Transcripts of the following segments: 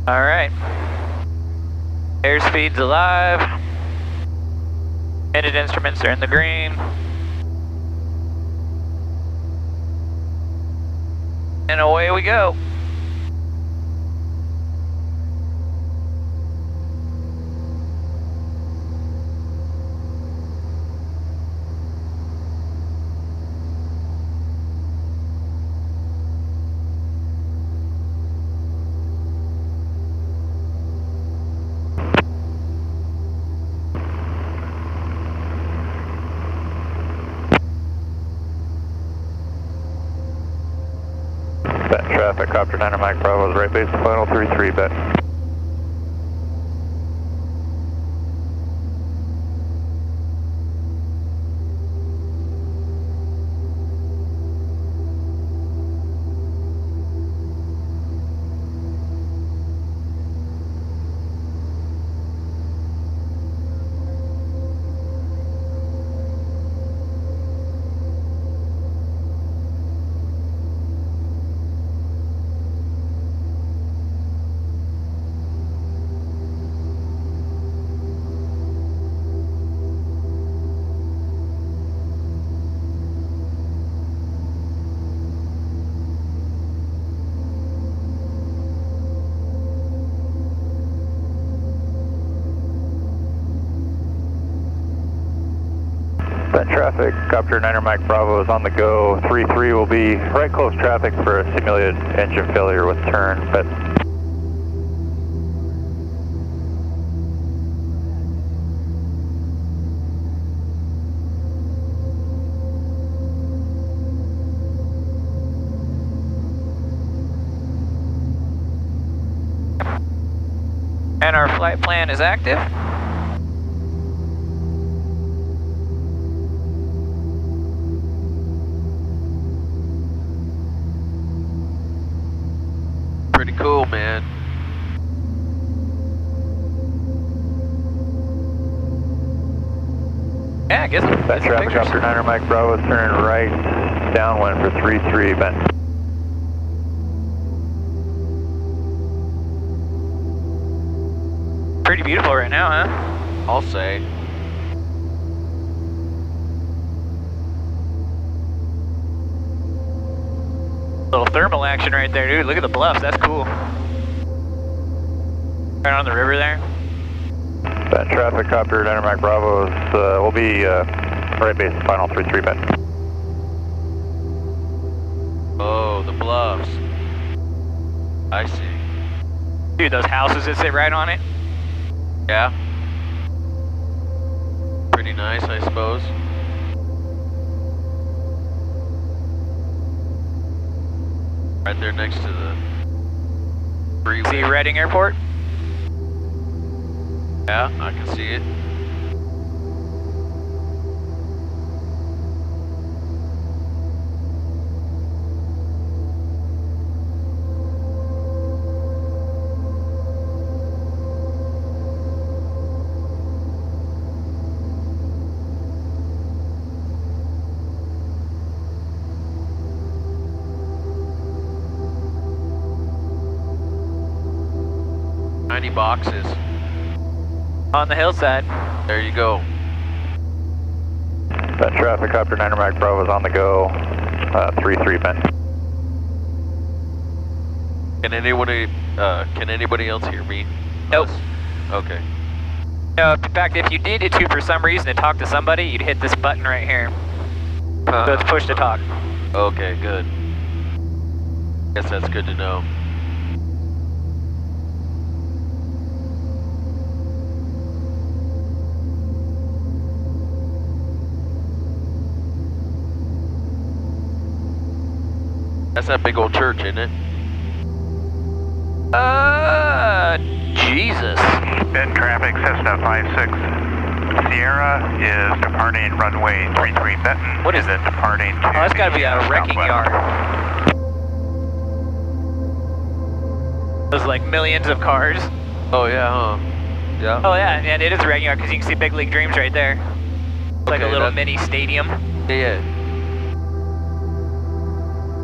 All right. Airspeed's alive. Ended instruments are in the green. And away we go. Benton traffic, copter 9 Mike Bravo is right base, final 33, Benton. Benton traffic, copter 9 Mike Bravo is on the go. 33 will be right close traffic for a simulated engine failure with turn, but And our flight plan is active. Pretty cool, man. Yeah, I guess Benton traffic, copter 9 Mike Bravo is turning right downwind for 33, Benton. Pretty beautiful right now, huh? I'll say. Little thermal action right there, dude. Look at the bluffs, that's cool. Right on the river there. Benton traffic, copter 9 Mike Bravo is, will be right base, final 33, Benton. Oh, the bluffs. I see. Dude, those houses that sit right on it. Yeah. Pretty nice, I suppose. Right there next to the freeway. See Reading Airport? Yeah, I can see it. Boxes. On the hillside. There you go. Benton traffic, copter 9 Mike Bravo is on the go. 33, Benton. Can anybody else hear me? Nope. Okay. No, in fact, if you needed to for some reason to talk to somebody, you'd hit this button right here. So it's push to talk. Okay, good. Guess that's good to know. That's that big old church, isn't it? Jesus. Benton traffic, Cessna 56 Sierra is departing runway 33 Benton. What is it? Departing to that's gotta be a wrecking southwest. yard. There's like millions of cars. Oh yeah, huh? Yeah. Oh yeah, and it is a wrecking yard because you can see Big League Dreams right there. It's like a little mini stadium. Yeah.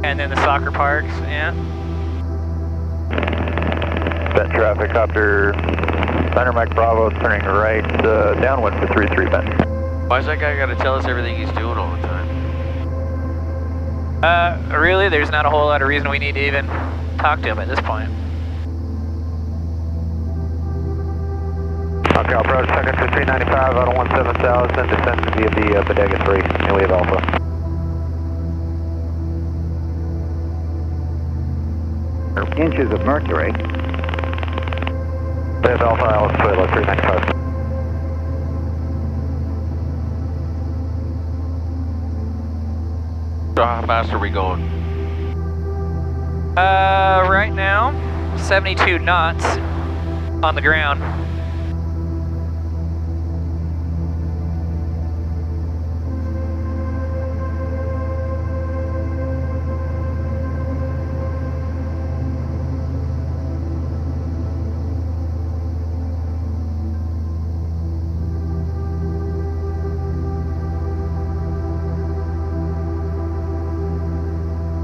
And then the soccer parks, yeah. Benton traffic, copter 9 Mike Bravo, turning right downwind for 33 Benton. Why's that guy got to tell us everything he's doing all the time? Really, there's not a whole lot of reason we need to even talk to him at this point. Okay, I'll approach second to 395 out of 17,000, descend via the Bodega 3, and we have Alpha. Inches of mercury. We have Alpha, Alice Toilet 395. So how fast are we going? Right now, 72 knots on the ground.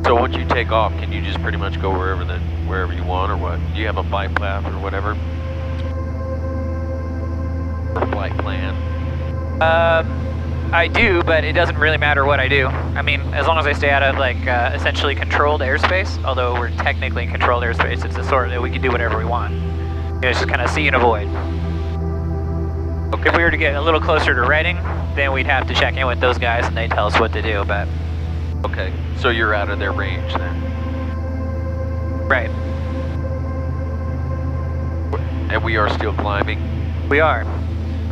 So once you take off, can you just pretty much go wherever you want, or what? Do you have a flight path or whatever? Or flight plan? I do, but it doesn't really matter what I do. I mean, as long as I stay out of like essentially controlled airspace, although we're technically in controlled airspace, it's a sort that we can do whatever we want. It's just kind of see and avoid. Okay. If we were to get a little closer to Reading, then we'd have to check in with those guys and they tell us what to do, but... Okay, so you're out of their range then? Right. And we are still climbing? We are.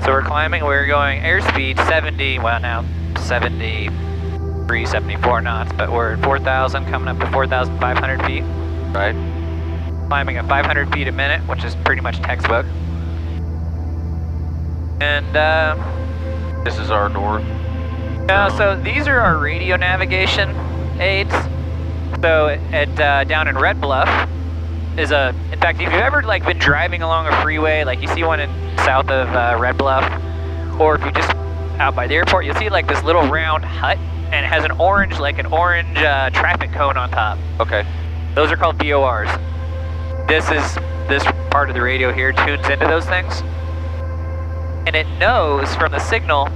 So we're climbing, we're going airspeed 70, well now 73, 74 knots, but we're at 4,000, coming up to 4,500 feet. Right. Climbing at 500 feet a minute, which is pretty much textbook. And this is our north? no, so these are our radio navigation aids. So at down in Red Bluff is a, in fact, if you've ever like been driving along a freeway, like you see one in south of Red Bluff, or if you just out by the airport, you'll see like this little round hut, and it has an orange traffic cone on top. Okay. Those are called VORs. This part of the radio here tunes into those things, and it knows from the signal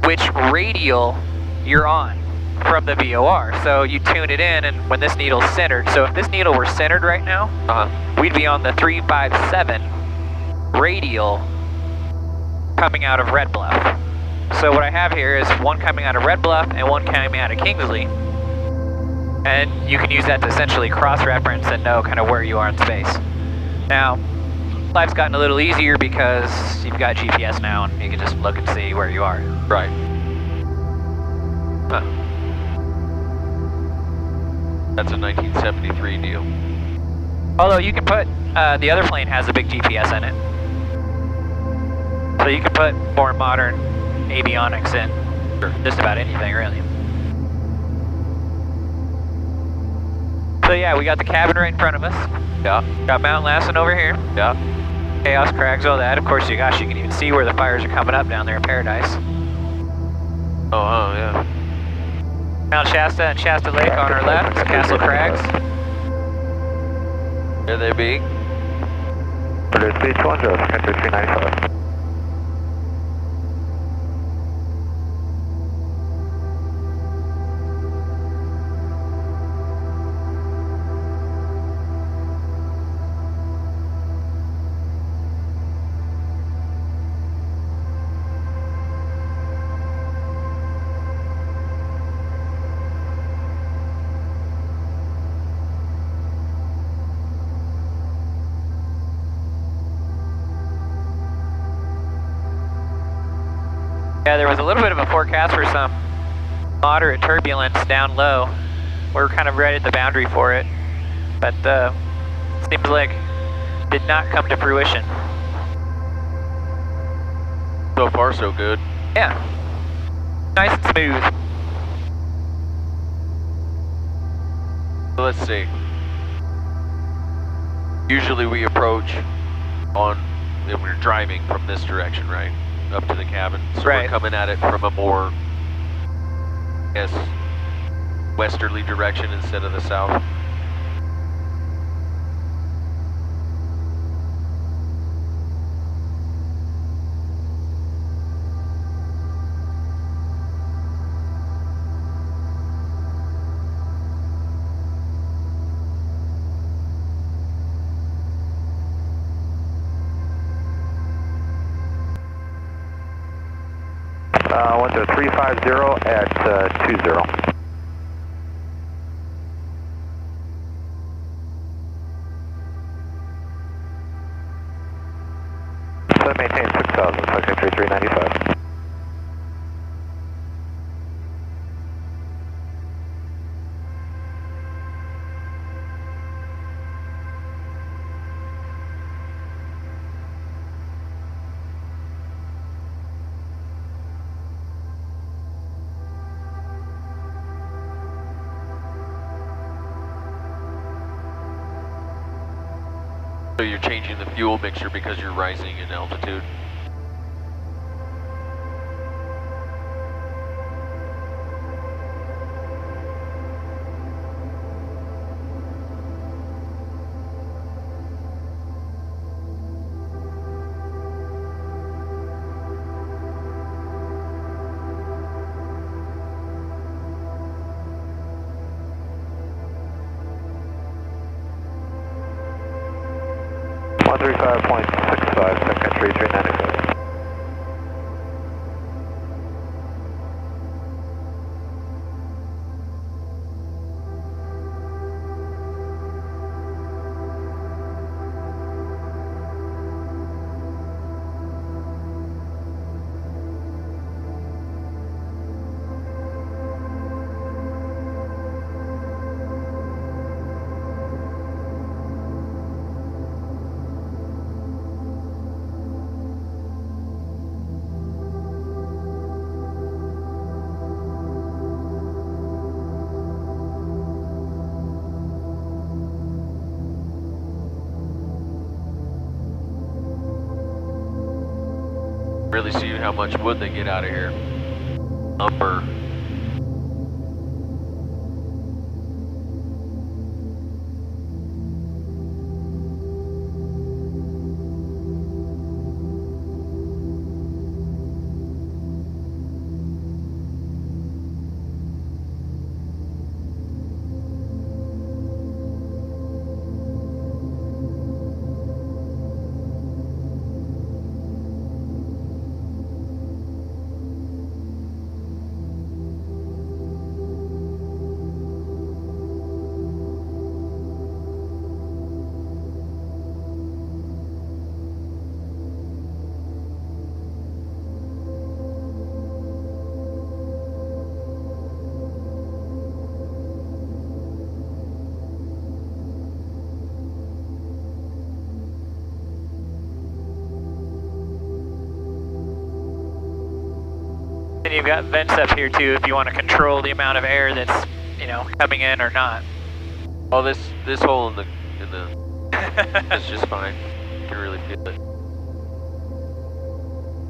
which radial you're on from the VOR. So you tune it in, and when this needle's centered, so if this needle were centered right now, we'd be on the 357 radial coming out of Red Bluff. So what I have here is one coming out of Red Bluff and one coming out of Kingsley. And you can use that to essentially cross-reference and know kind of where you are in space. Now, life's gotten a little easier because you've got GPS now and you can just look and see where you are. Right. Huh. That's a 1973 deal. Although you can put, the other plane has a big GPS in it. So you can put more modern avionics in just about anything, really. So yeah, we got the cabin right in front of us. Yeah. Got Mount Lassen over here. Yeah. Chaos Crags, all that. Of course, you can even see where the fires are coming up down there in Paradise. Oh, yeah. Mount Shasta and Shasta Lake on our left, Castle Crags. Here they be. Produce Beach 10, country 395. Yeah, there was a little bit of a forecast for some moderate turbulence down low. We're kind of right at the boundary for it, but seems like did not come to fruition. So far, so good. Yeah, nice and smooth. So let's see. Usually we approach when we're driving from this direction, right? Up to the cabin. So right. We're coming at it from a more, I guess, westerly direction instead of the south. Delta 350 at 20. So maintain 6,000, flight entry 395. So you're changing the fuel mixture because you're rising in altitude? One 135.65, second entry 395. Really see how much wood they get out of here. Lumber. And you've got vents up here too if you want to control the amount of air that's, you know, coming in or not. Oh, this hole in the it's just fine. You can really feel it.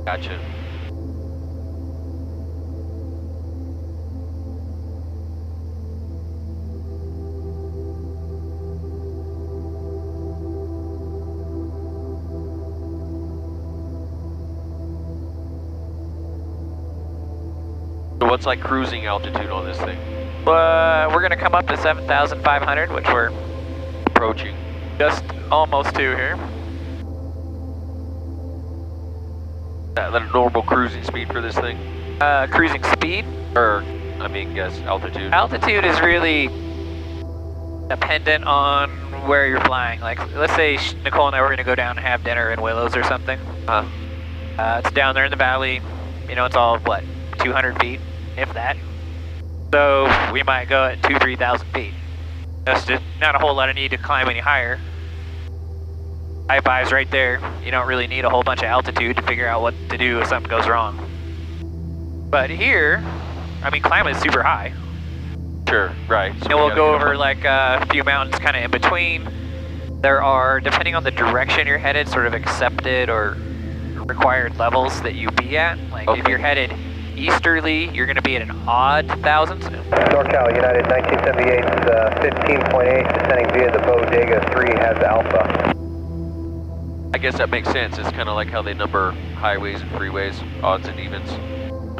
Gotcha. So what's like cruising altitude on this thing? We're going to come up to 7,500, which we're Approaching. just almost to here. That a normal cruising speed for this thing? Cruising speed. Or, I mean, guess altitude. Altitude is really dependent on where you're flying. Like, let's say Nicole and I were going to go down and have dinner in Willows or something. It's down there in the valley. You know, it's all, what, 200 feet, if that. So we might go at 2,000 to 3,000 feet. That's just not a whole lot of need to climb any higher. High-five's right there. You don't really need a whole bunch of altitude to figure out what to do if something goes wrong. But here, I mean, Klamath is super high. Sure, right. So And we'll go over like a few mountains kind of in between. There are, depending on the direction you're headed, sort of accepted or required levels that you be at. Like if you're headed easterly, you're going to be at an odd 1,000. NorCal United 1978, 15.8, descending via the Bodega 3 has Alpha. I guess that makes sense. It's kind of like how they number highways and freeways, odds and evens.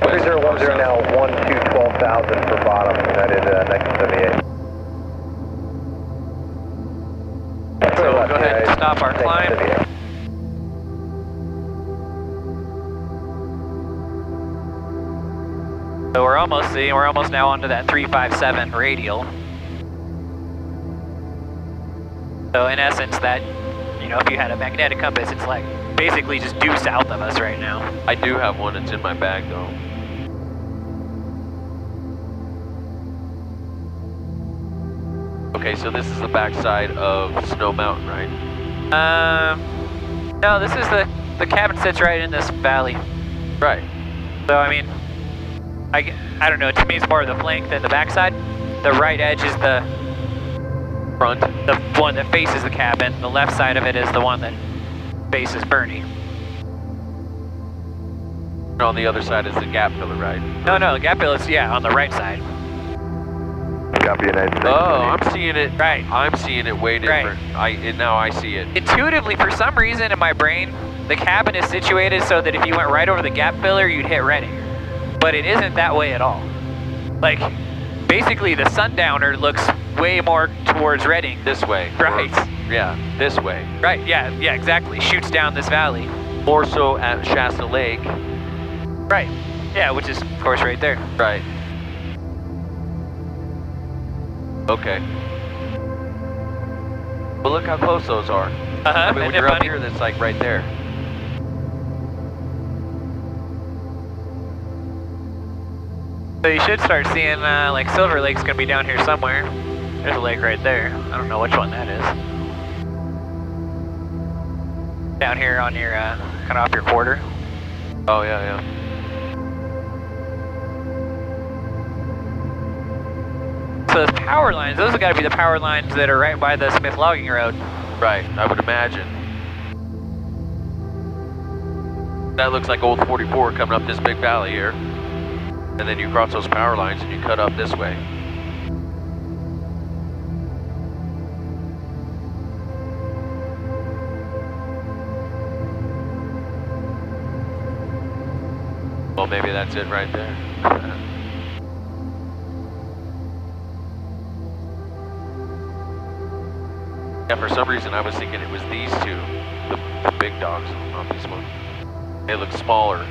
3010 now, 12,000 for bottom, United 1978. So we'll go ahead and stop our climb. So we're almost now onto that 357 radial. So in essence, that, you know, if you had a magnetic compass, it's like basically just due south of us right now. I do have one. It's in my bag though. Okay, so this is the backside of Snow Mountain, right? No, this is the cabin sits right in this valley. Right. So I mean, I don't know. To me, it's more of the flank than the backside. The right edge is the Front. the one that faces the cabin. The left side of it is the one that faces Bernie. And on the other side is the gap filler, right? No, the gap bill is, yeah, on the right side. Copy, United States. Oh, I'm seeing it. Right. I'm seeing it way different. Now I see it. Intuitively, for some reason in my brain, the cabin is situated so that if you went right over the gap filler, you'd hit Reading. But it isn't that way at all. Like, basically the Sundowner looks way more towards Reading. This way. Right. Yeah, this way. Right, yeah, exactly. Shoots down this valley. More so at Shasta Lake. Right. Yeah, which is, of course, right there. Right. Okay. Well, look how close those are. I mean, when you're up here, that's like right there. So you should start seeing, like, Silver Lake's gonna be down here somewhere. There's a lake right there. I don't know which one that is. Down here on your, kind of off your quarter. Oh, yeah. So those power lines, those have got to be the power lines that are right by the Smith Logging Road. Right, I would imagine. That looks like old 44 coming up this big valley here. And then you cross those power lines and you cut up this way. Well, maybe that's it right there. Yeah, for some reason I was thinking it was these two, the big dogs, not this one. They look smaller.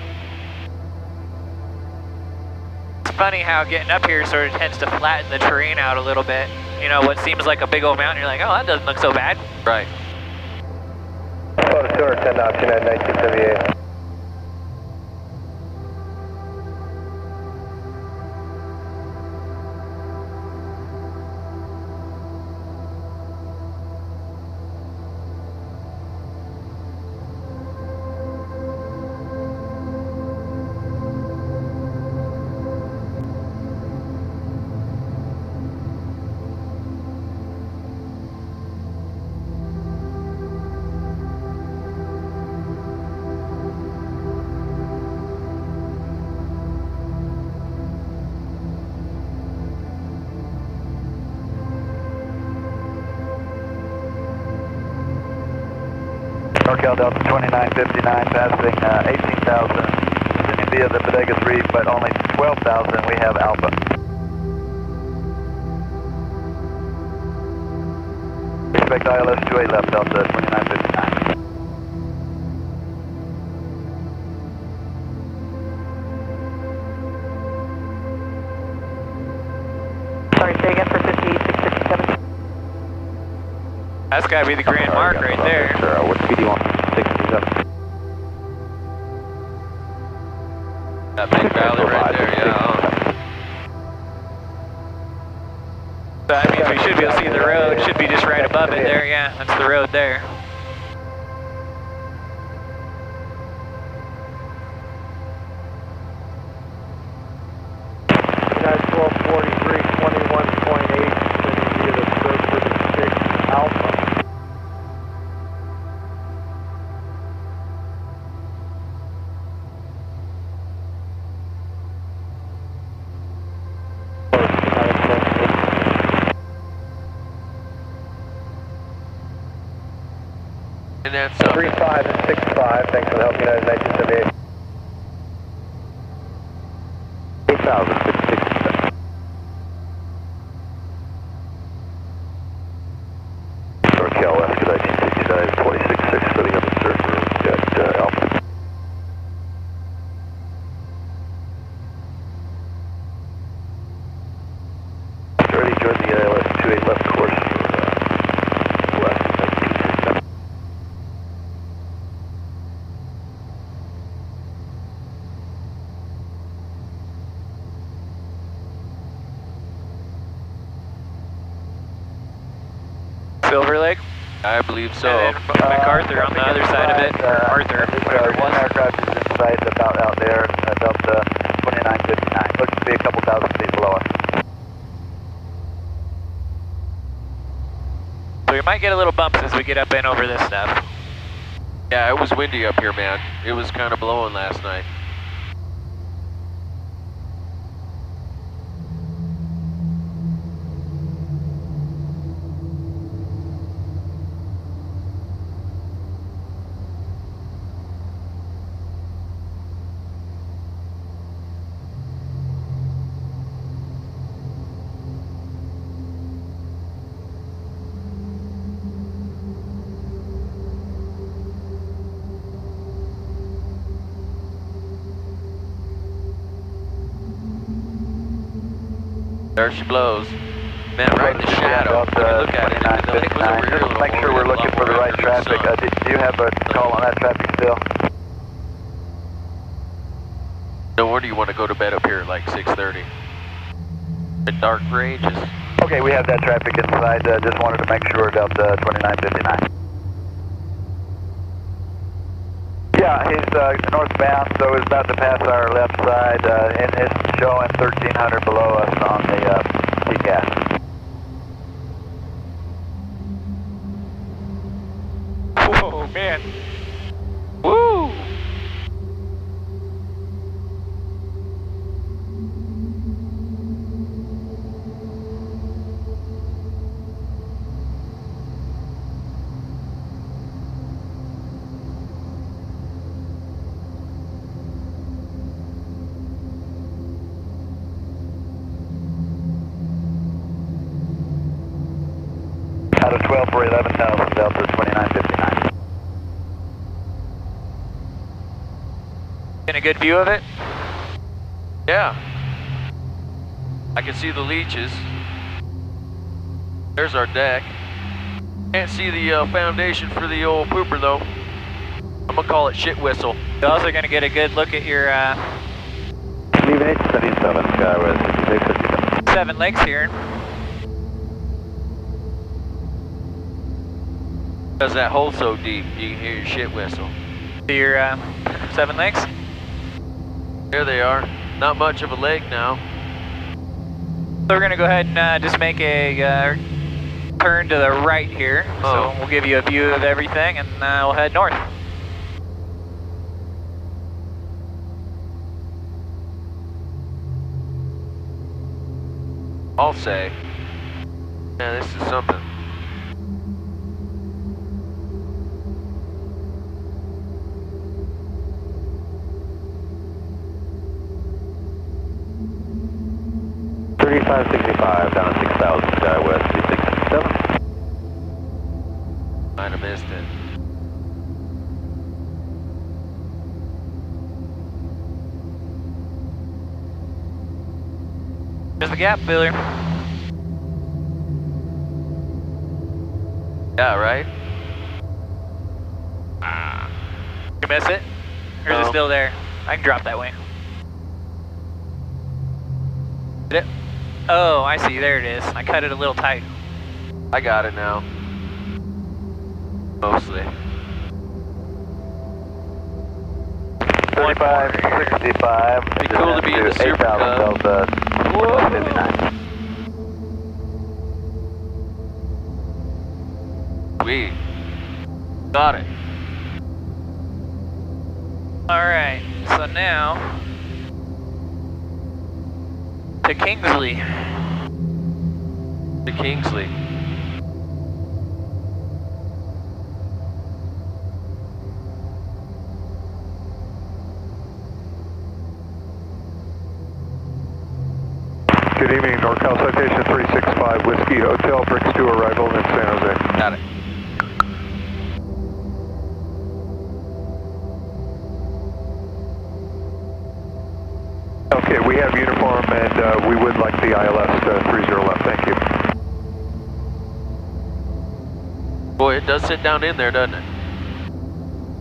It's funny how getting up here sort of tends to flatten the terrain out a little bit. You know, what seems like a big old mountain, you're like, oh, that doesn't look so bad. Right. Photo 210 knots, United 1978. NorCal Delta 2959 passing 18,000, sending via the Bodega 3, but only 12,000, we have Alpha. Expect ILS 28 left Delta 2959. Sorry, say again for 58, 657. That's got to be the grand mark right there. Sure, what speed do you want? 67. That big valley right there, yeah. So that means we should be able to see the road. Should be just right above it there, yeah. That's the road there. United 1243, 21.8, sending via the Berkeley 6 Alpha. And that's 35 and 65, thanks for the help, United 1978. 8,000, 667. NorCal Alaska 1969, 26.6, setting up a surfer at Alpha. I believe so. And then MacArthur on the other side of it, or Arthur, whatever it One is. aircraft is in sight about out there, Delta 2959. Looks to be a couple thousand feet below us. So we might get a little bumps as we get up and over this stuff. Yeah, it was windy up here, man. It was kind of blowing last night. There she blows. Man, right in the shadow. When you look at it, the lake was over here a little Make sure more, we're looking for the right after the traffic. sun. Do you have a call on that traffic still? No wonder you want to go to bed up here at like 6:30. The dark ranges. Okay, we have that traffic inside. Just wanted to make sure, Delta 2959. Yeah, he's northbound, so he's about to pass our left side, and it's showing 1300 below us on the TCAS. Whoa, man. Woo! Out of 12 for 11,000, Delta 2959. Getting a good view of it? Yeah. I can see the leeches. There's our deck. Can't see the foundation for the old pooper though. I'm gonna call it shit whistle. You're also going to get a good look at your Leaving 877, Skywest 6657. 7 lakes here. Because that hole's so deep, you can hear your shit whistle. To your 7 lakes. There they are. Not much of a lake now. So we're going to go ahead and just make a turn to the right here. Oh. So we'll give you a view of everything and we'll head north. I'll say. Yeah, this is something. $35.65 down to 6,000, Skywest 3667. Might have missed it. There's the gap filler. Yeah, right? You miss it? Or is it No. still there? I can drop that way. Did it? Oh, I see. There it is. I cut it a little tight. I got it now. Mostly. 3565. Be cool to be in the Super Cub. Delta 59. We got it. Alright, so now to Kingsley. To Kingsley. Good evening, NorCal Citation 365 Whiskey Hotel, bricks to arrival in San Jose. Got it. Okay, we have uniform and we would like the ILS 30 left, thank you. Boy, it does sit down in there, doesn't it?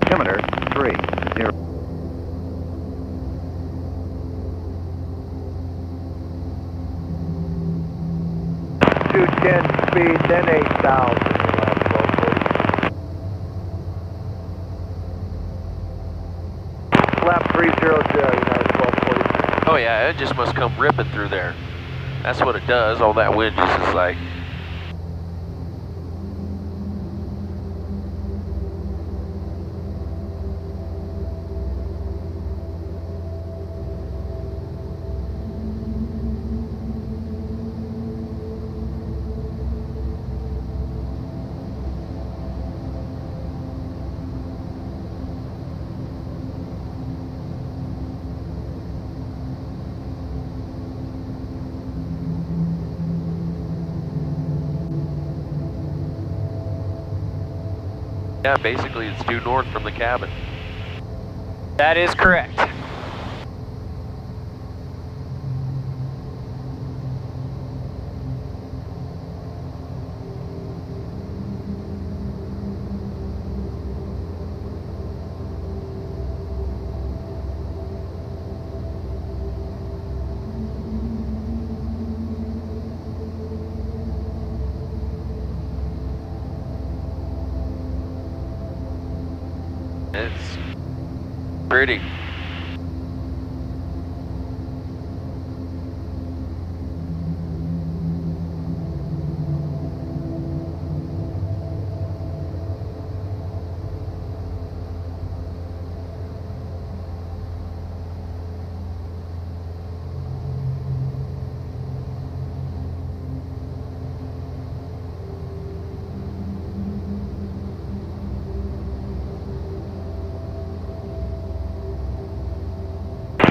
Altimeter 30. 210 speed, then 8,000. lap 300, United 1240. Oh yeah, it just must come ripping through there. That's what it does. All that wind just is like. Yeah, basically it's due north from the cabin. That is correct. It's pretty.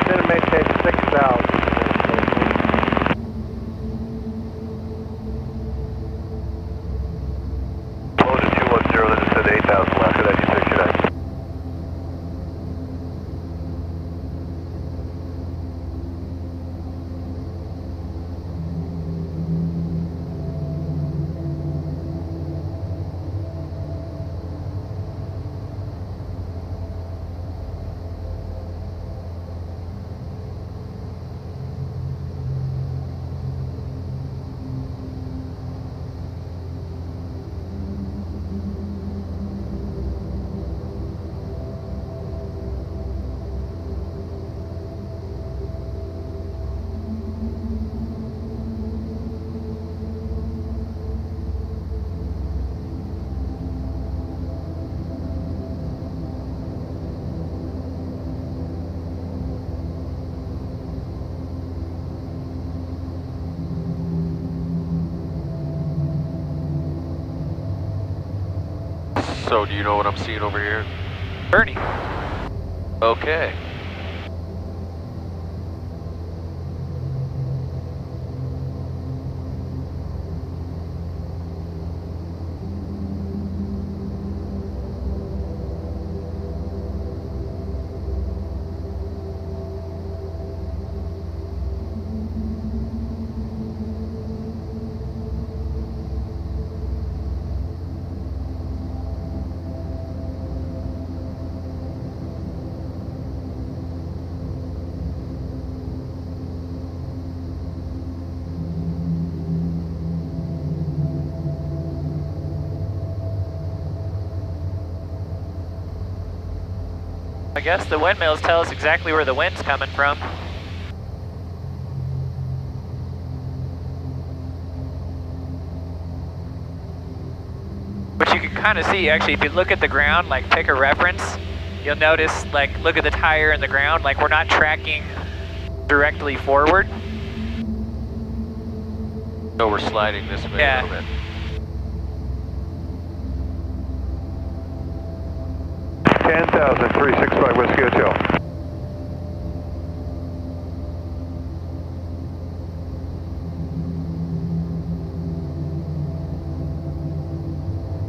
Then maintain 6,000. Loaded 210, then it said 8,000 left. Should I do 6? Should I? So do you know what I'm seeing over here? Bernie. Okay. I guess the windmills tell us exactly where the wind's coming from. Which you can kind of see, actually, if you look at the ground, like pick a reference, you'll notice, like, look at the tire in the ground, like we're not tracking directly forward. So we're sliding this way Yeah. a little bit. $10,000, 365 Whiskey Hotel.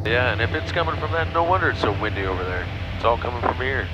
Yeah, and if it's coming from that, no wonder it's so windy over there. It's all coming from here.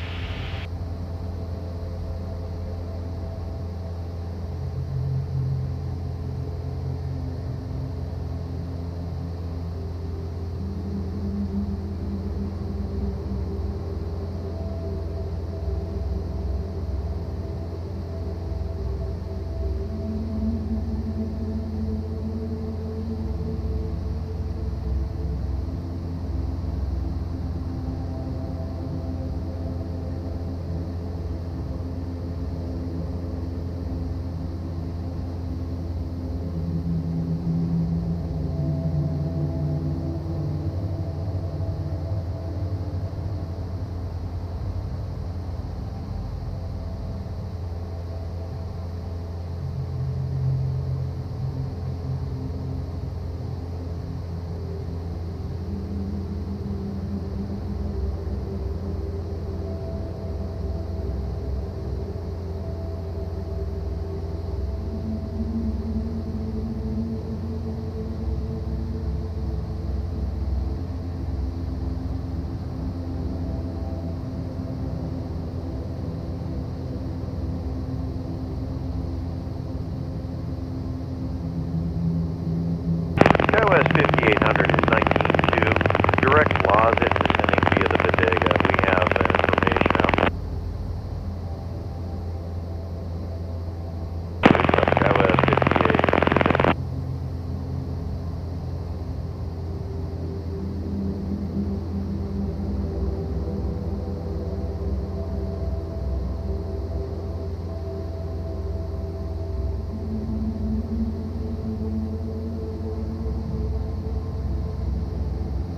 Southwest 5800 is 19.2. Direct closet descending via the bodega. We have information out. Southwest 58.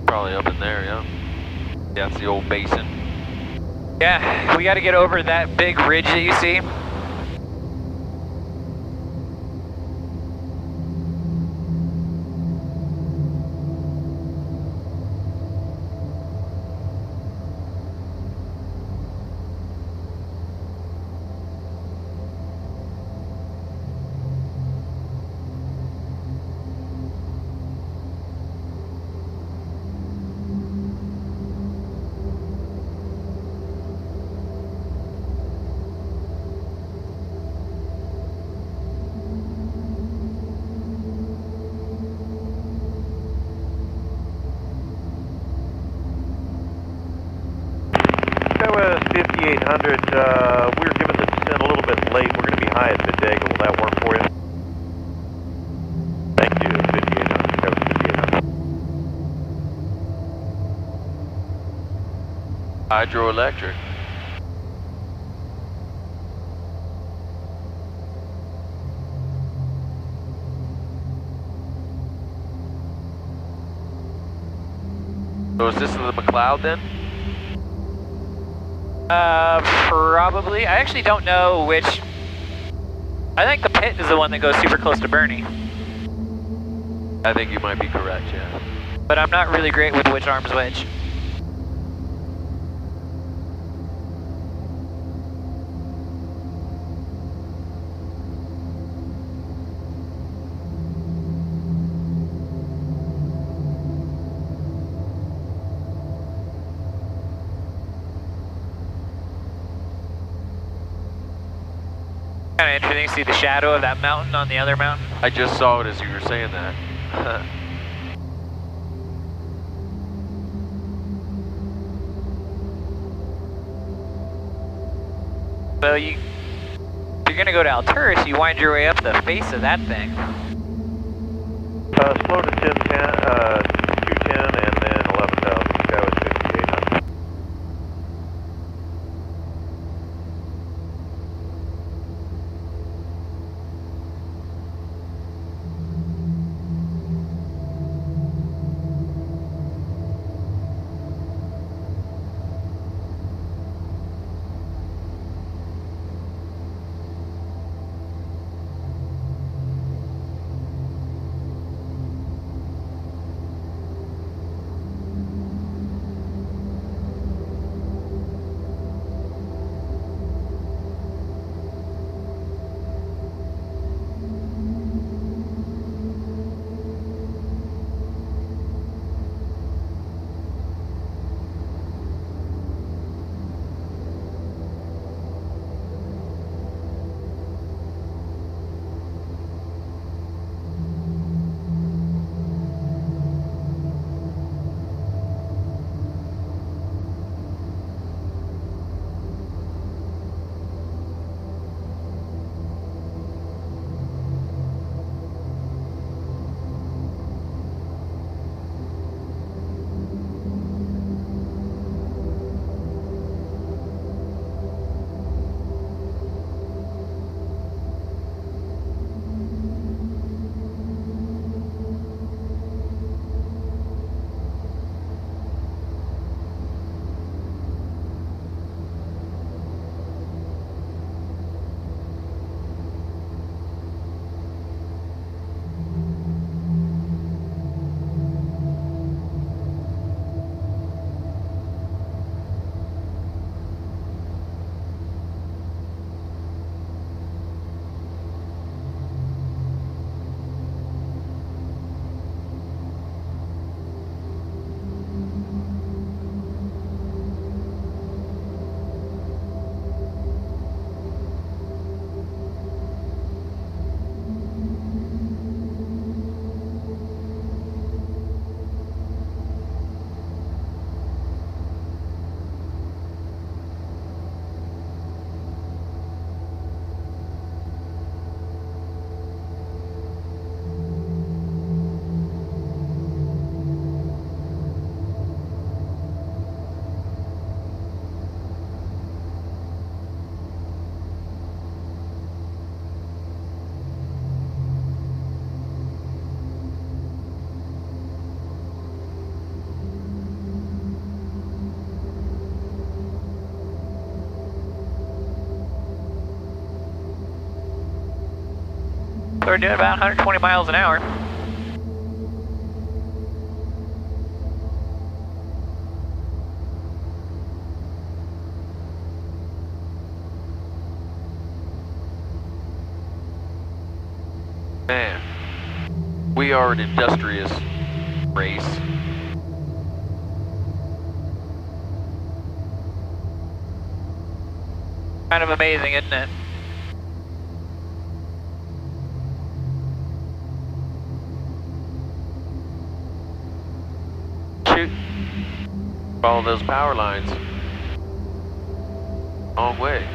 Probably up in there, yeah. Yeah, it's the old basin. Yeah, we got to get over that big ridge that you see. Southwest 5800, we were given the descent a little bit late. We're going to be high at bodega. Will that work for you? Thank you, 5800. Southwest 5800. Hydroelectric. So is this the McLeod then? Probably. I actually don't know which. I think the pit is the one that goes super close to Bernie. I think you might be correct, yeah. But I'm not really great with which arm's which. Kind of interesting to see the shadow of that mountain on the other mountain. I just saw it as you were saying that. So if you're gonna go to Alturas, you wind your way up the face of that thing. Slow to 210 and then 11,000. Southwest 5800. we're doing about 120 miles an hour. Man, we are an industrious race. Kind of amazing, isn't it? Shoot. Follow those power lines. Long way.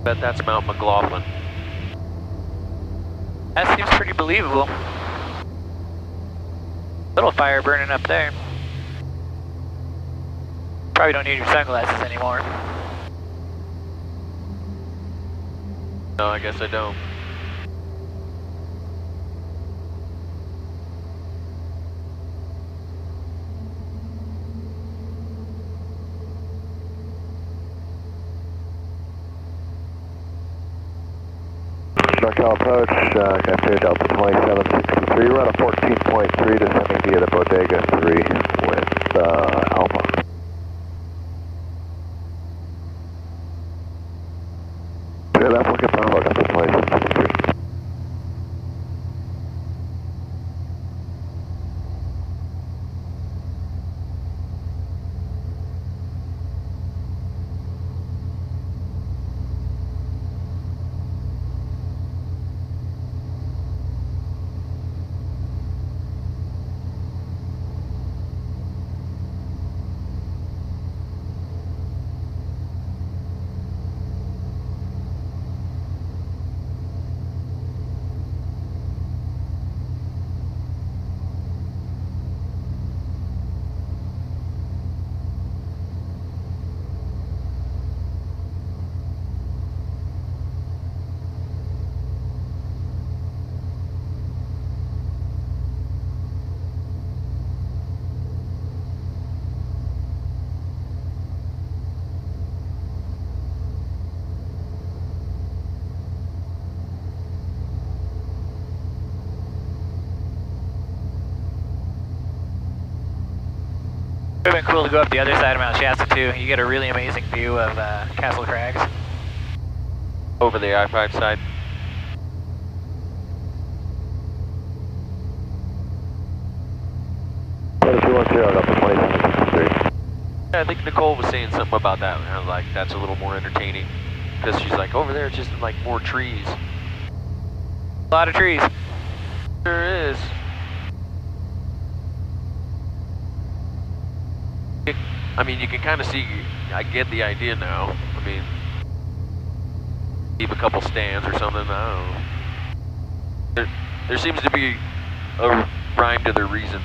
Bet that's Mount McLaughlin. That seems pretty believable. Little fire burning up there. Probably don't need your sunglasses anymore. No, I guess I don't. NorCal approach, Got Delta 2763, we're on a 14.3 descending via the Bodega 3 with Alpha. Yeah, that's looking Bravo, Delta 2763. It would have been cool to go up the other side of Mount Shasta too. You get a really amazing view of Castle Crags. Over the I-5 side. Yeah, I think Nicole was saying something about that, and I was like, that's a little more entertaining. Because she's like, over there it's just like more trees. A lot of trees. There is. I mean, you can kind of see, I get the idea now. I mean, keep a couple stands or something, I don't know. There seems to be a rhyme to their reason.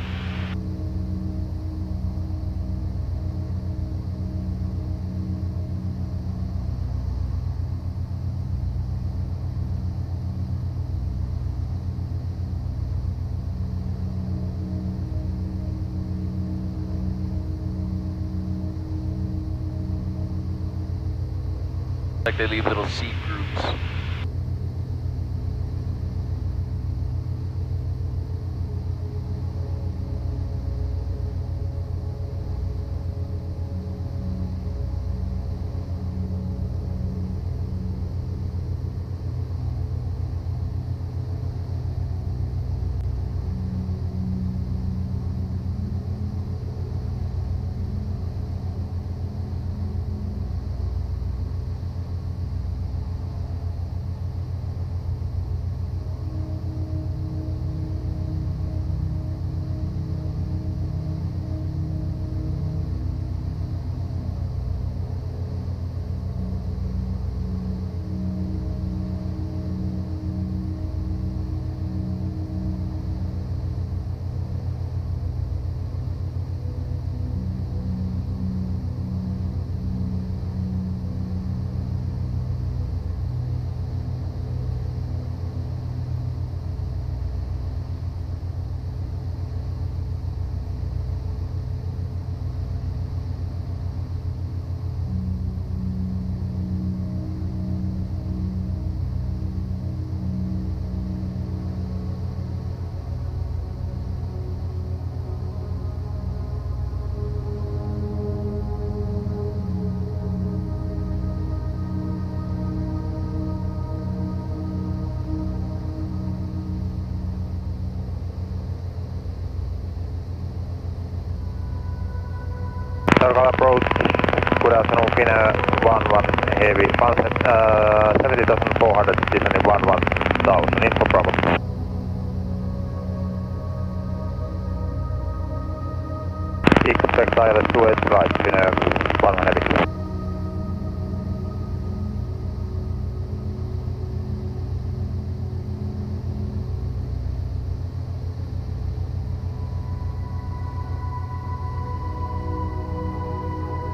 Like they leave little seed groups. Circle approach. Good afternoon, Finnair 11 Heavy. 70,400, descending 11,000. Info Bravo. Expect silent 28 right, Finnair 11 Heavy.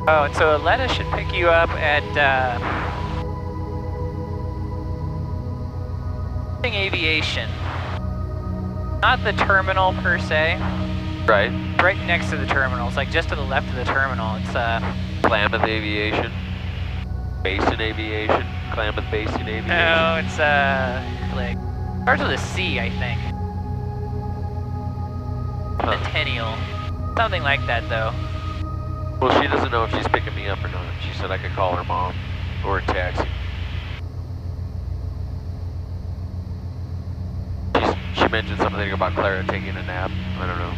Oh, and so Aletta should pick you up at Aviation. Not the terminal per se. Right. Right next to the terminal. It's like just to the left of the terminal. It's Klamath Aviation. Basin Aviation. Klamath Basin Aviation. no, it's like starts with a C, I think. Centennial. Something like that though. Well, she doesn't know if she's picking me up or not. She said I could call her mom or a taxi. She mentioned something about Clara taking a nap. I don't know.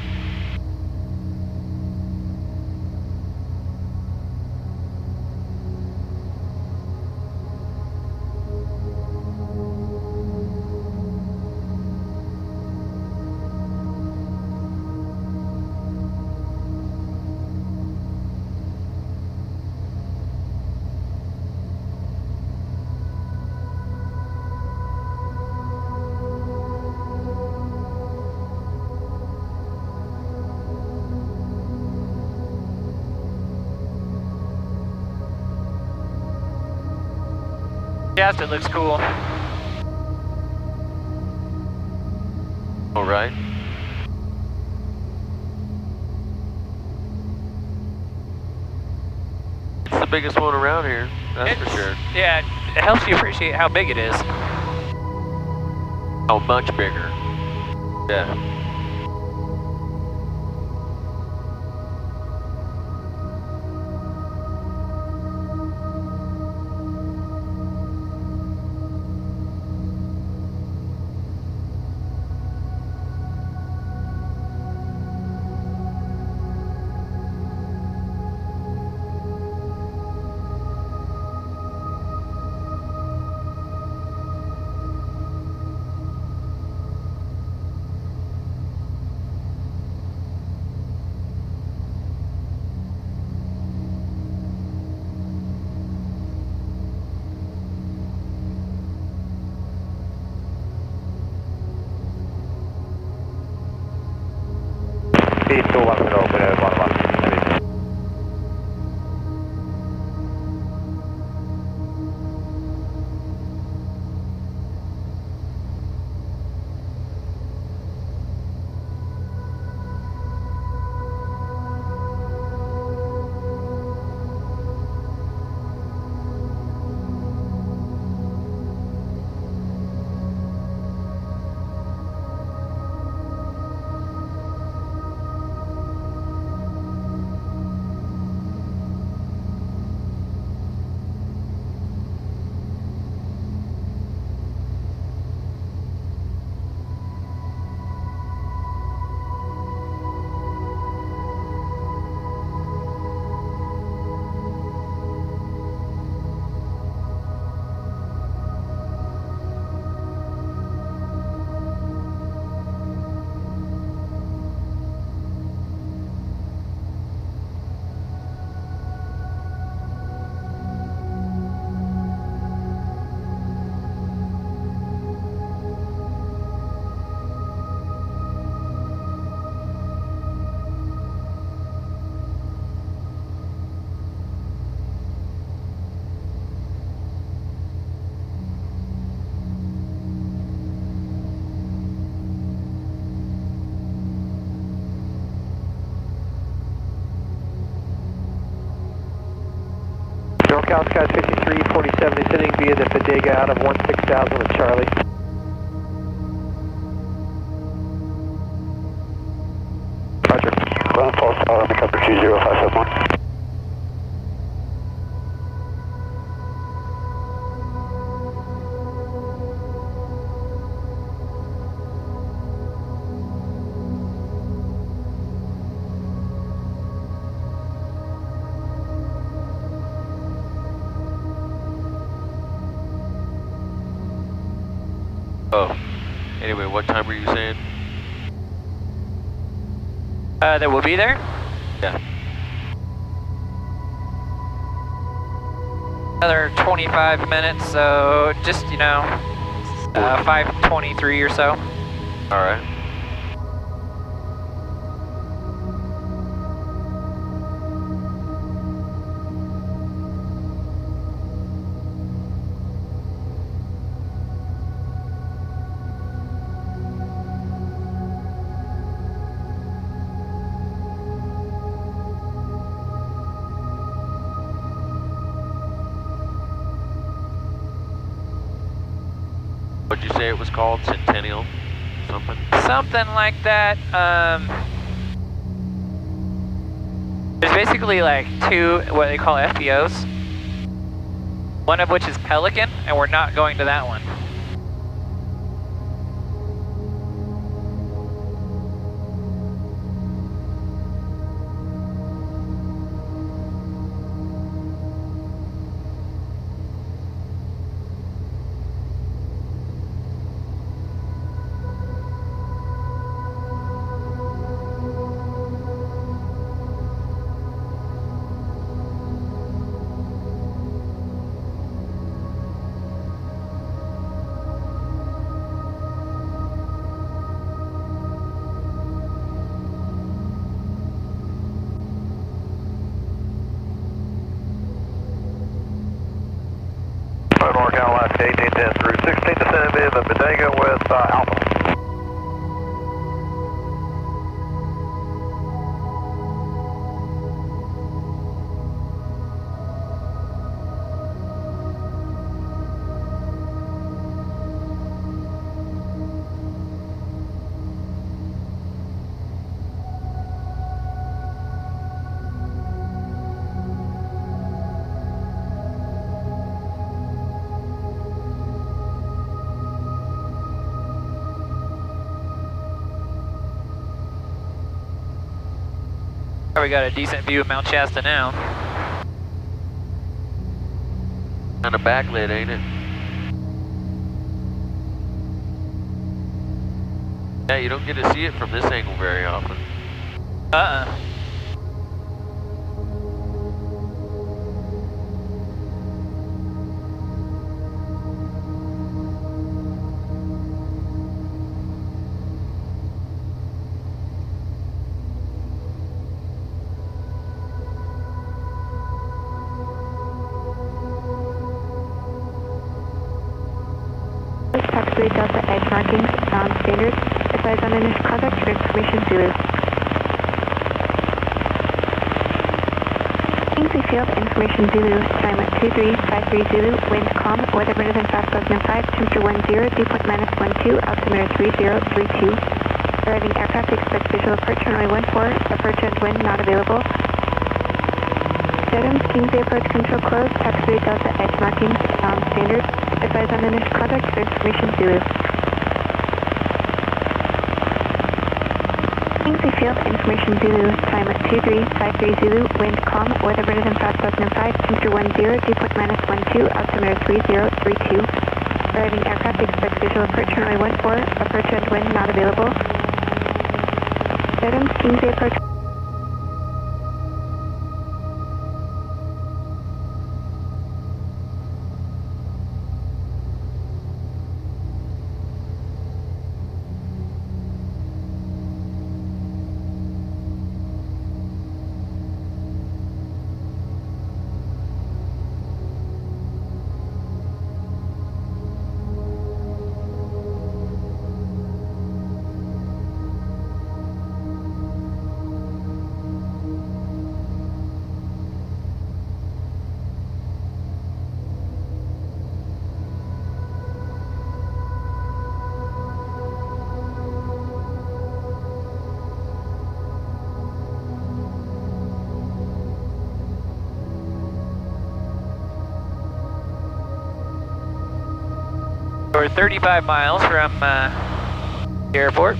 Yes, it looks cool. All right. It's the biggest one around here, that's for sure. Yeah, it helps you appreciate how big it is. Oh, much bigger. Yeah. Speed 210, open 11 Heavy. NorCal Sky 5347 descending via the Bodega out of 16,000 with Charlie. Roger. Klamath Falls Tower, make up for 20571. Anyway, what time were you saying? That we'll be there? Yeah. Another 25 minutes, so just, 5:23 or so. All right. What'd you say it was called? Centennial? Something? Something like that. There's basically like two, what they call FBOs. One of which is Pelican, and we're not going to that one. North Carolina, 1810 through 16, descending via the Bodega with Alpha. We got a decent view of Mount Shasta now. Kind of backlit, ain't it? Yeah, you don't get to see it from this angle very often. Taxiway Delta edge markings, standard. Advise on initial contact for information Zulu. Kingsley Field, information Zulu, time at 2353 Zulu, wind calm, weather better than 5005, temperature 10, dew point -12, altimeter 3032. Arriving aircraft expect visual approach, runway 14, approach and wind not available. Dedham, Kingsley approach control closed, taxiway Delta edge markings, standard. Advise on initial contact for information Zulu. Kingsley Field, information Zulu, time at 2353 Zulu, wind calm, weather better than 5005, temperature 10, dew point -12, altimeter 3032. Arriving aircraft expect visual approach, runway 14, approach and wind not available. Dedham, Kingsley approach. We're 35 miles from the airport.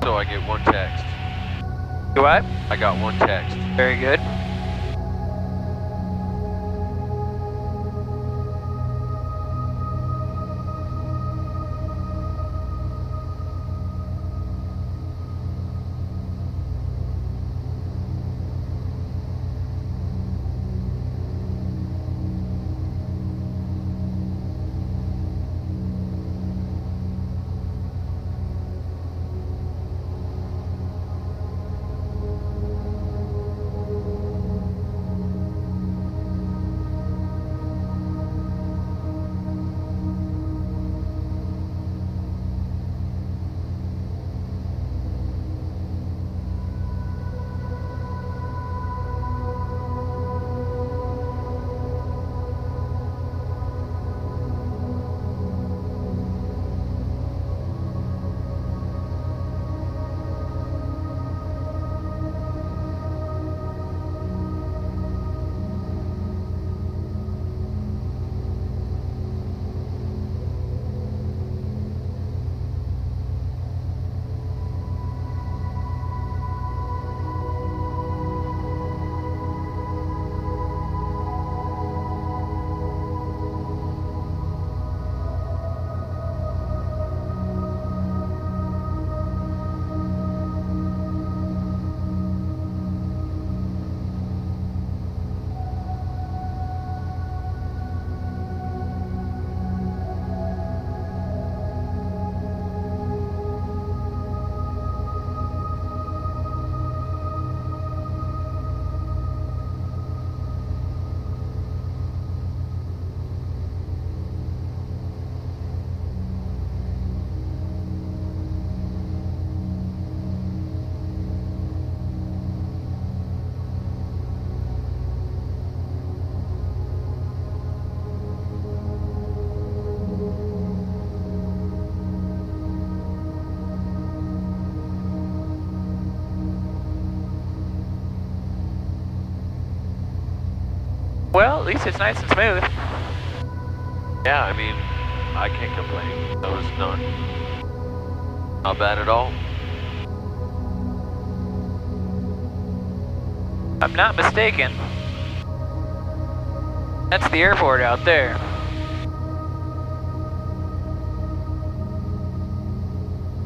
So I get one text. You what? I got one text. Very good. Well, at least it's nice and smooth. Yeah, I mean, I can't complain. That was not bad at all. If I'm not mistaken, that's the airport out there.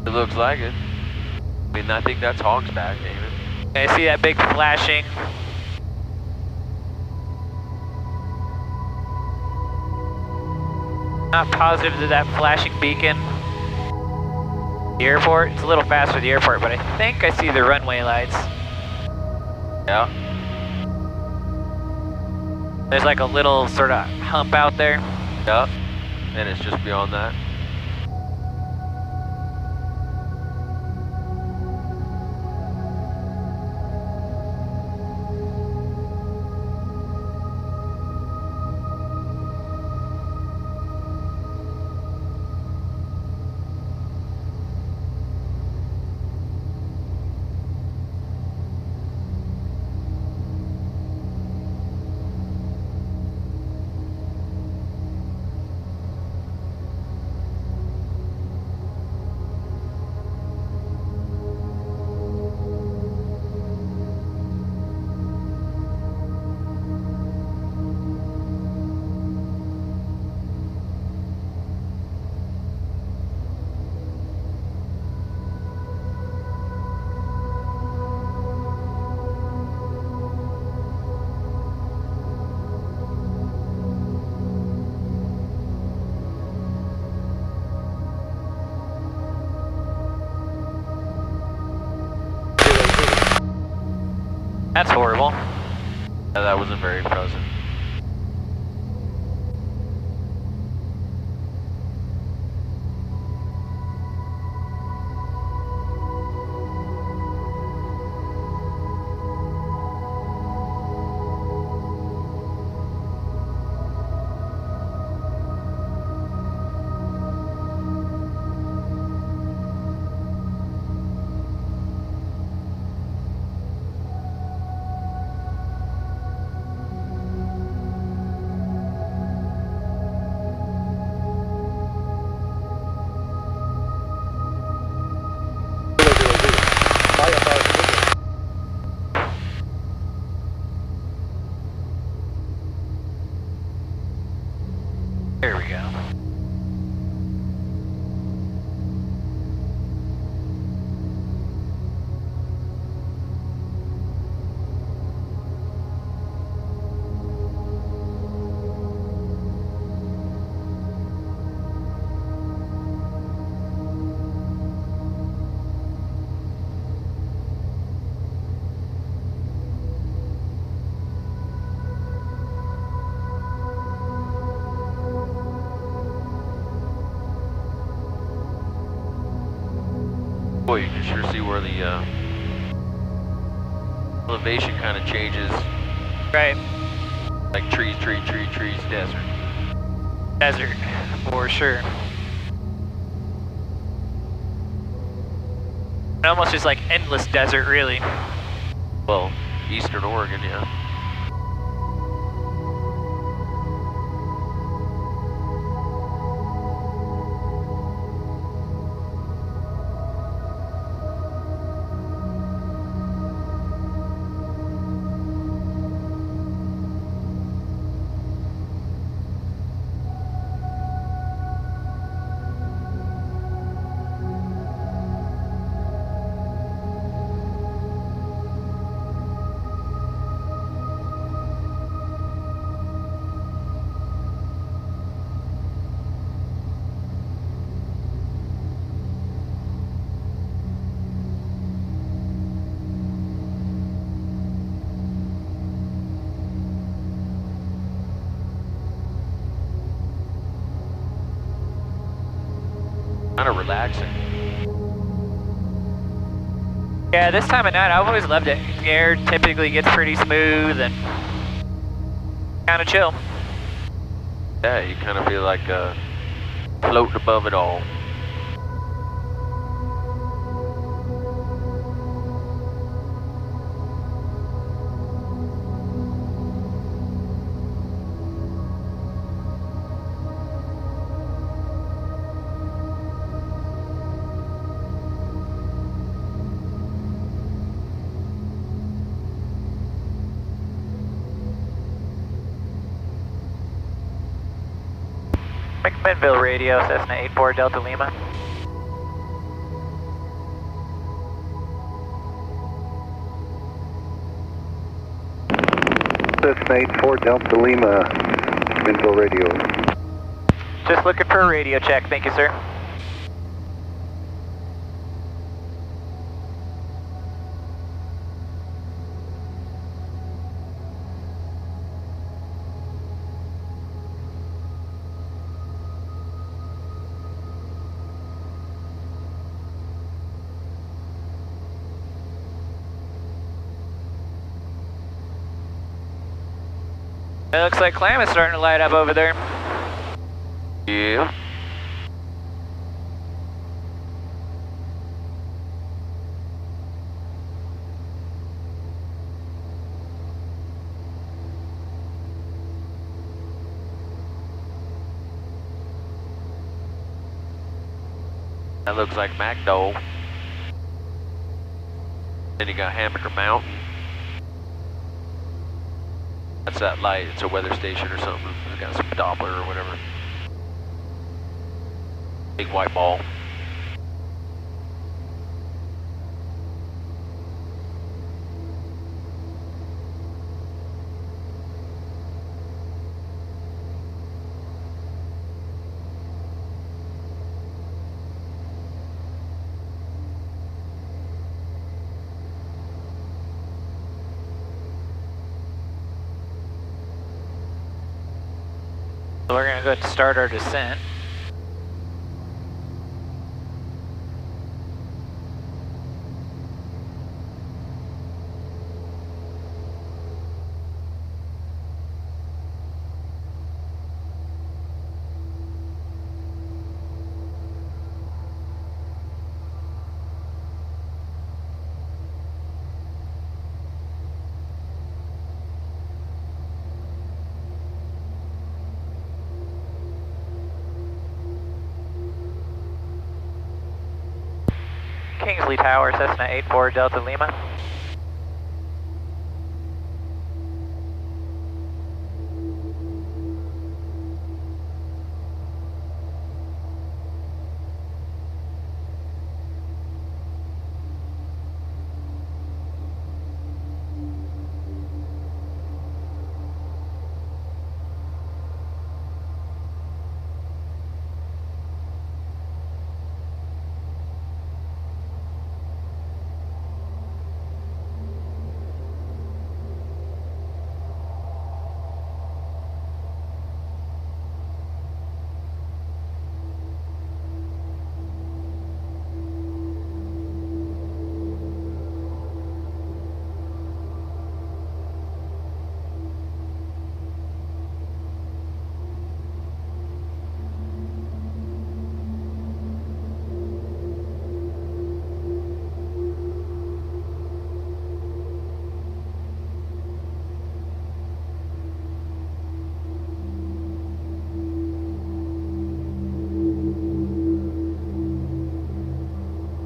It looks like it. I mean, I think that's Hogsback, David. I see that big flashing. Not positive to that flashing beacon. The airport, it's a little faster the airport, but I think I see the runway lights. Yeah. There's like a little sort of hump out there. Yeah. And it's just beyond that. That's horrible. Yeah, that wasn't very pleasant. Boy, you can sure see where the elevation kind of changes. Right. Like trees, desert. Desert, for sure. It almost just like endless desert, really. Well, eastern Oregon, yeah. Kind of relaxing. Yeah, this time of night, I've always loved it. The air typically gets pretty smooth and kind of chill. Yeah, you kind of feel like floating above it all. McMinnville radio, Cessna 84 Delta Lima. Cessna 84 Delta Lima, McMinnville radio. Just looking for a radio check, thank you, sir. It looks like Klamath's starting to light up over there. Yeah. That looks like McDowell. Then you got Hammaker Mountain. That's that light, it's a weather station or something. It's got some Doppler or whatever. Big white ball. So we're gonna go ahead and start our descent. Kingsley Tower, Cessna 84 Delta Lima.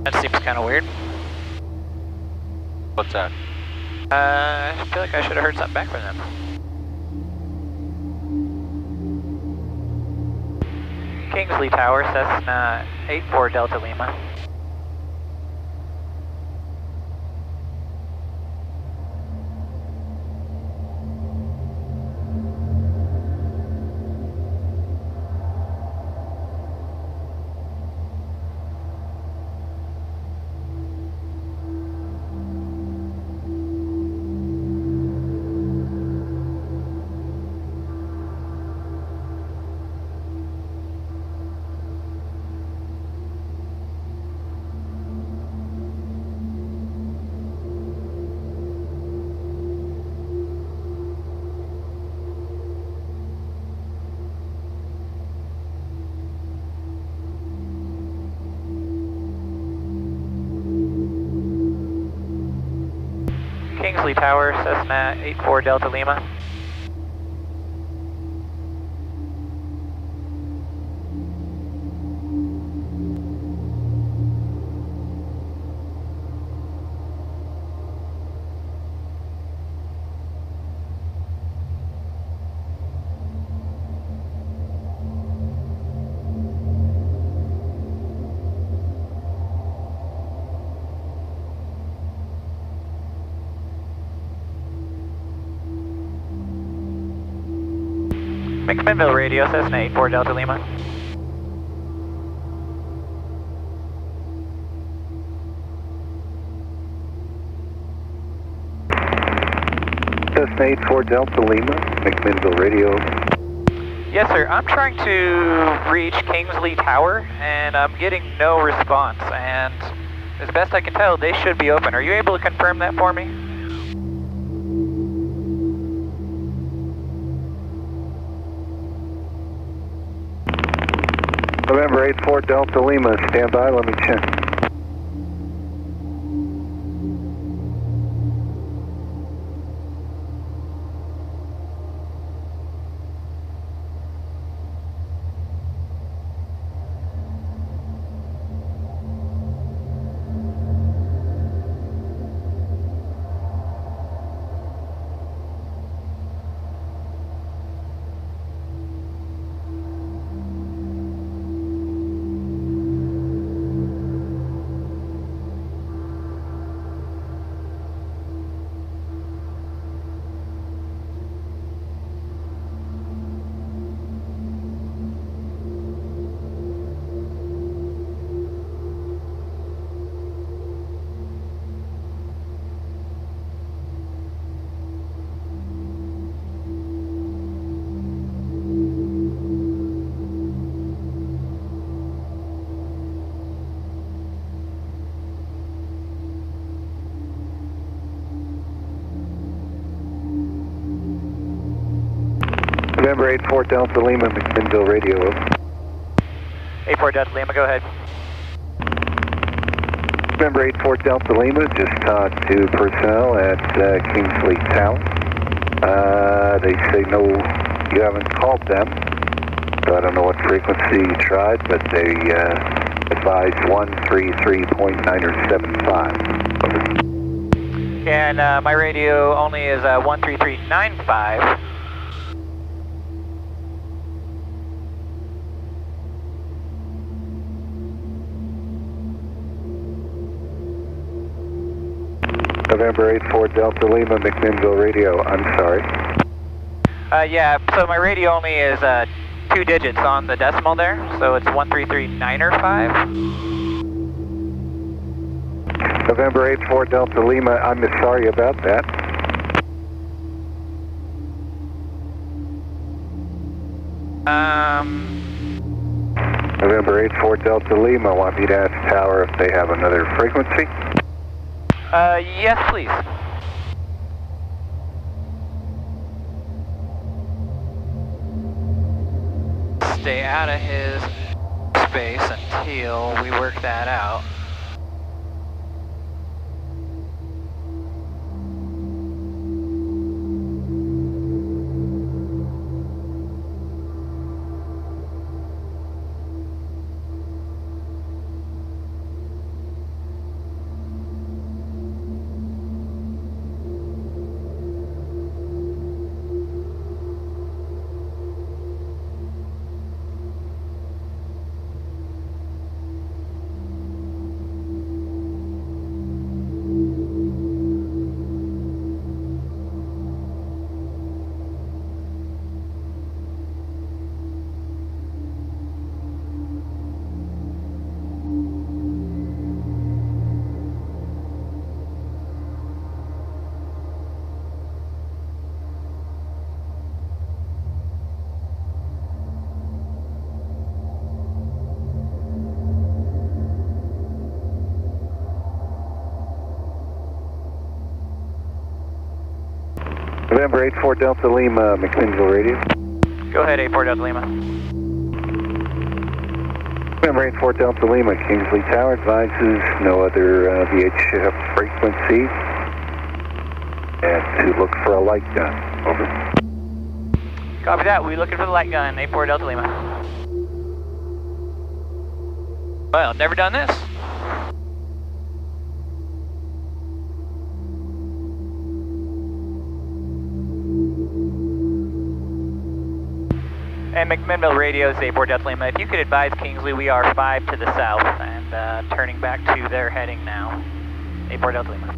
That seems kind of weird. What's that? I feel like I should have heard something back from them. Kingsley Tower, Cessna 84 Delta Lima. Kingsley Tower, Cessna 84 Delta Lima. McMinnville Radio, Cessna 84 Delta Lima. Cessna 84 Delta Lima, McMinnville Radio. Yes, sir. I'm trying to reach Kingsley Tower, and I'm getting no response. And as best I can tell, they should be open. Are you able to confirm that for me? November 84 Delta Lima, stand by, let me check. November 84 Delta Lima, McMinnville Radio. 84 Delta Lima, go ahead. November 84 Delta Lima, just talked to personnel at Kingsley Tower. They say no, you haven't called them. So I don't know what frequency you tried, but they advised 133.975. And my radio only is 133.95. November 84 Delta Lima, McMinnville Radio, I'm sorry. Yeah, so my radio only is 2 digits on the decimal there, so it's 133.905. November 84 Delta Lima, I'm sorry about that. November 84 Delta Lima, want me to ask Tower if they have another frequency? Yes, please. Stay out of his space until we work that out. November 84 Delta Lima, McMinnville radio. Go ahead, 84 Delta Lima. November 84 Delta Lima, Kingsley Tower advises no other VHF frequency and to look for a light gun. Over. Copy that. We're looking for the light gun, 84 Delta Lima. Well, never done this. And McMinnville radio is 84 Delta Lima. If you could advise Kingsley, we are 5 to the south and turning back to their heading now. 84 Delta Lima.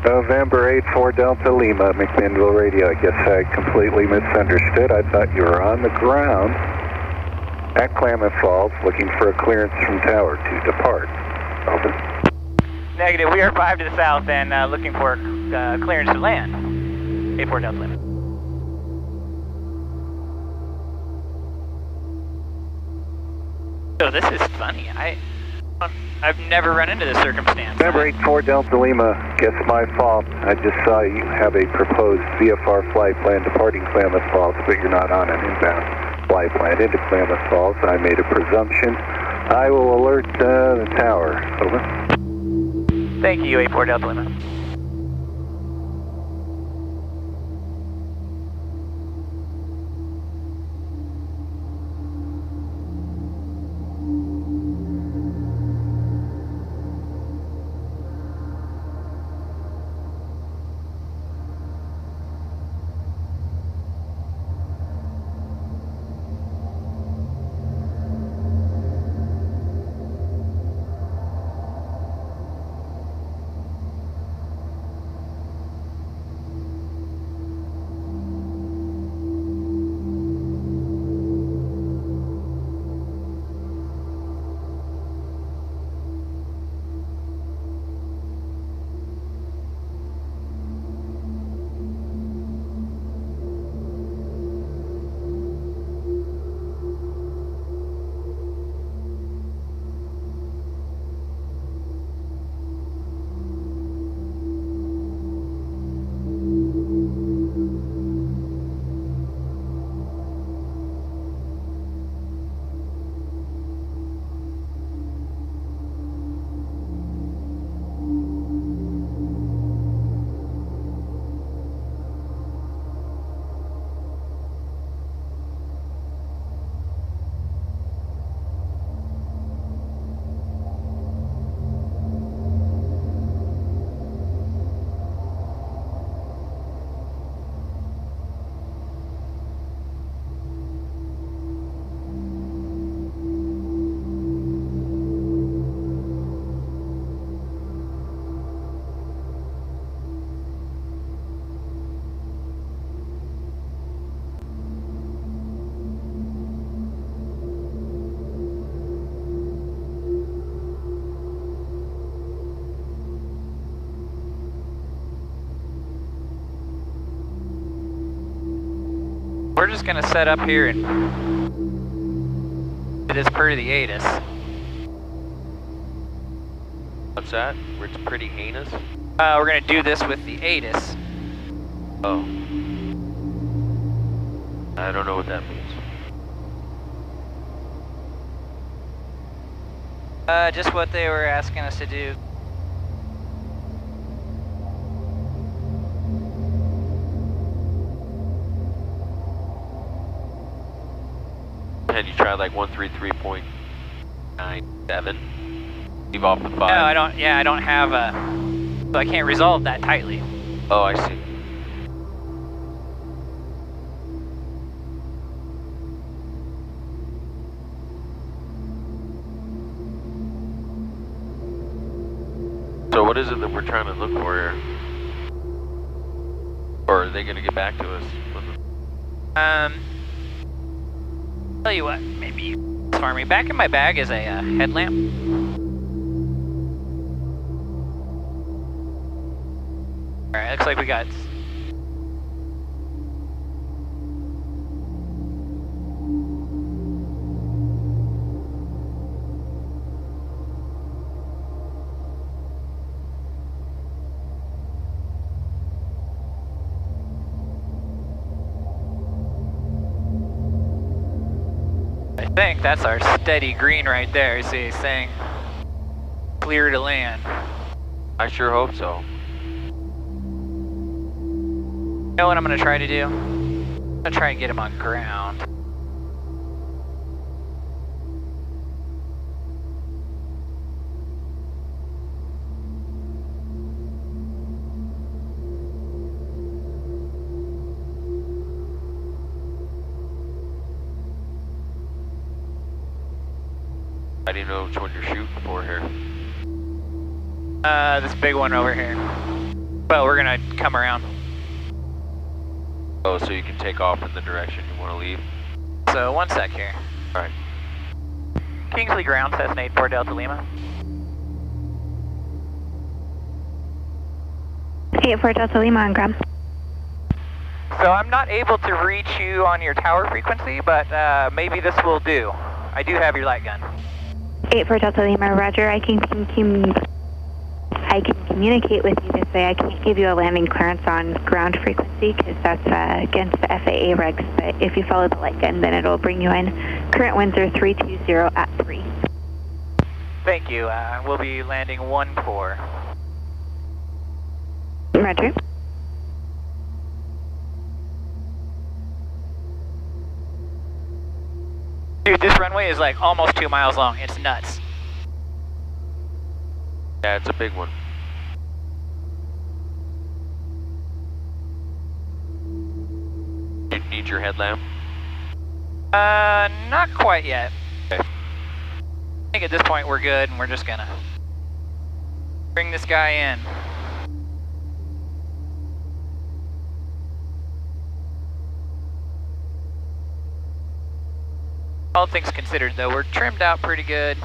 November 84 Delta Lima, McMinnville radio. I guess I completely misunderstood. I thought you were on the ground at Klamath Falls looking for a clearance from tower to depart. Over. Negative. We are 5 to the south and looking for clearance to land. 84 Delta Lima. So this is funny. I've never run into this circumstance. November 84 Delta Lima, guess my fault. I just saw you have a proposed VFR flight plan departing Klamath Falls, but you're not on an inbound flight plan into Klamath Falls. I made a presumption. I will alert the tower. Over. Thank you, 84 Delta Lima. We're just going to set up here and it is per the ATIS. What's that? Where it's pretty heinous? We're going to do this with the ATIS. Oh. I don't know what that means. Just what they were asking us to do. Had you tried like 133.97? Leave off the 5? No, I don't. Yeah, I don't have a. So I can't resolve that tightly. Oh, I see. So what is it that we're trying to look for here? Or are they going to get back to us? Tell you what, maybe for me. Back in my bag is a headlamp. Alright, looks like we got... I think that's our steady green right there. You see, saying clear to land. I sure hope so. You know what I'm going to try to do? I'm going to try and get him on ground. I didn't know which one you're shooting for here. This big one over here. Well, we're gonna come around. Oh, so you can take off in the direction you want to leave? So, 1 sec here. Alright. Kingsley ground, Cessna 84 Delta Lima. 84 Delta Lima on ground. So I'm not able to reach you on your tower frequency, but maybe this will do. I do have your light gun. 84 Delta Lima, roger. I can communicate with you this way. I can't give you a landing clearance on ground frequency because that's against the FAA regs, but if you follow the light gun, then it'll bring you in. Current winds are 320 at 3. Thank you. We'll be landing 1-4. Roger. Dude, this runway is like almost 2 miles long. It's nuts. Yeah, it's a big one. You need your headlamp? Not quite yet. Okay. I think at this point we're good and we're just gonna bring this guy in. All things considered though, we're trimmed out pretty good.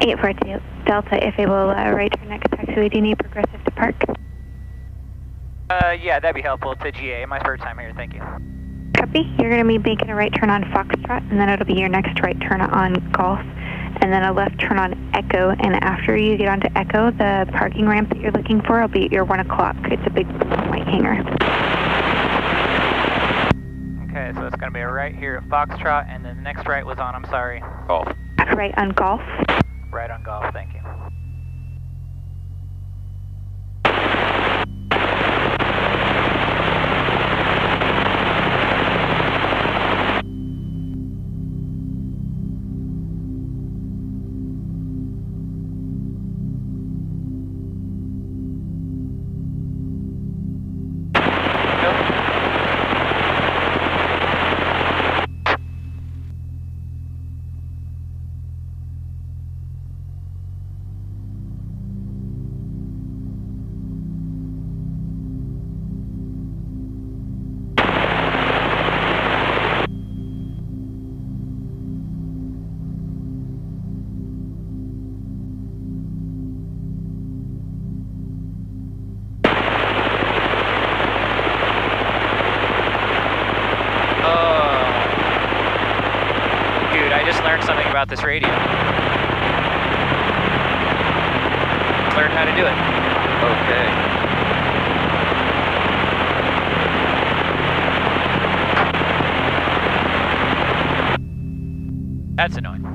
842 Delta, if able, right turn next taxiway. Do you need progressive to park? Yeah, that'd be helpful to GA. My first time here, thank you. Copy. You're going to be making a right turn on Foxtrot, and then it'll be your next right turn on Golf, and then a left turn on Echo. And after you get onto Echo, the parking ramp that you're looking for will be at your 1 o'clock. It's a big white hangar. Okay, so it's going to be a right here at Foxtrot, and then the next right was on, I'm sorry. Golf. Right on Golf. Right on Golf, thank you. Dude, I just learned something about this radio. Learned how to do it. Okay. That's annoying.